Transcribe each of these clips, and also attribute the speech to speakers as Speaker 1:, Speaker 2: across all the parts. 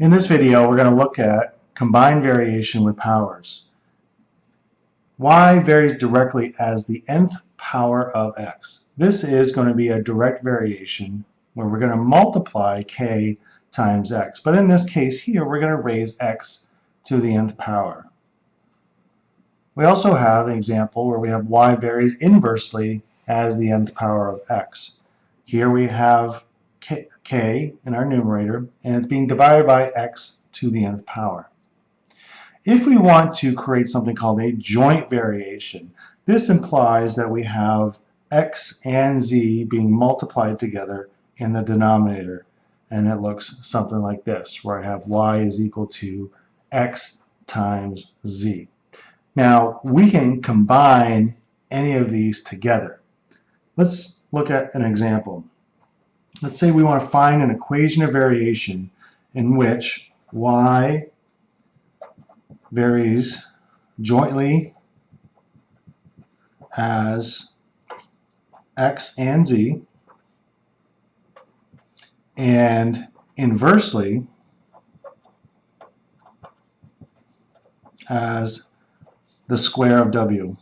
Speaker 1: In this video, we're going to look at combined variation with powers. Y varies directly as the nth power of x. This is going to be a direct variation where we're going to multiply k times x. But in this case here, we're going to raise x to the nth power. We also have an example where we have y varies inversely as the nth power of x. Here we have k in our numerator, and it's being divided by x to the nth power. If we want to create something called a joint variation, this implies that we have x and z being multiplied together in the denominator. And it looks something like this, where I have y is equal to x times z. Now, we can combine any of these together. Let's look at an example. Let's say we want to find an equation of variation in which y varies jointly as x and z, and inversely as the square of w.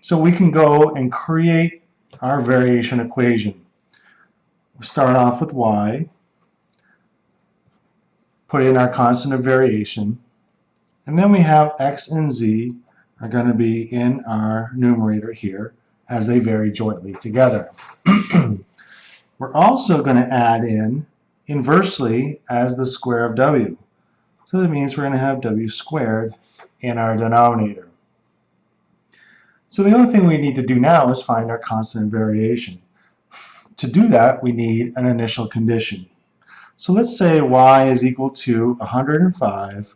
Speaker 1: So we can go and create our variation equation. We start off with y, put in our constant of variation, and then we have x and z are going to be in our numerator here as they vary jointly together. We're also going to add in inversely as the square of w. So that means we're going to have w squared in our denominator. So the only thing we need to do now is find our constant of variation. To do that, we need an initial condition. So let's say y is equal to 105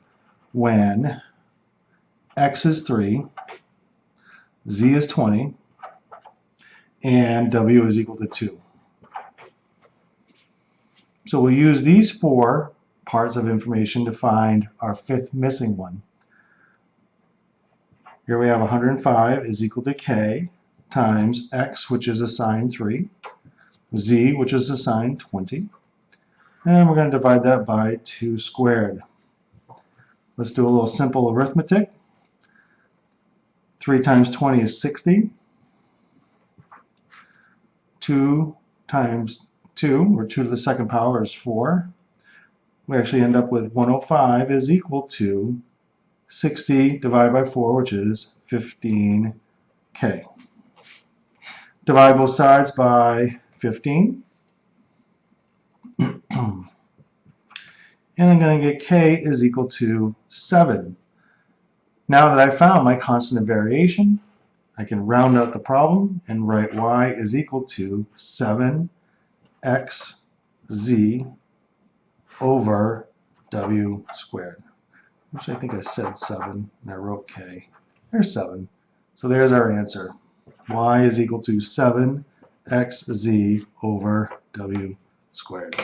Speaker 1: when x is 3, z is 20, and w is equal to 2. So we'll use these four parts of information to find our fifth missing one. Here we have 105 is equal to k times x, which is assigned 3, z, which is assigned 20, and we're going to divide that by 2 squared. Let's do a little simple arithmetic. 3 times 20 is 60. 2 times 2, or 2 to the second power, is 4. We actually end up with 105 is equal to 60 divided by 4, which is 15k. Divide both sides by 15. And I'm going to get k is equal to 7. Now that I've found my constant of variation, I can round out the problem and write y is equal to 7xz over w squared. Which I think I said 7, and I wrote k. There's 7. So there's our answer. Y is equal to 7xz over w squared.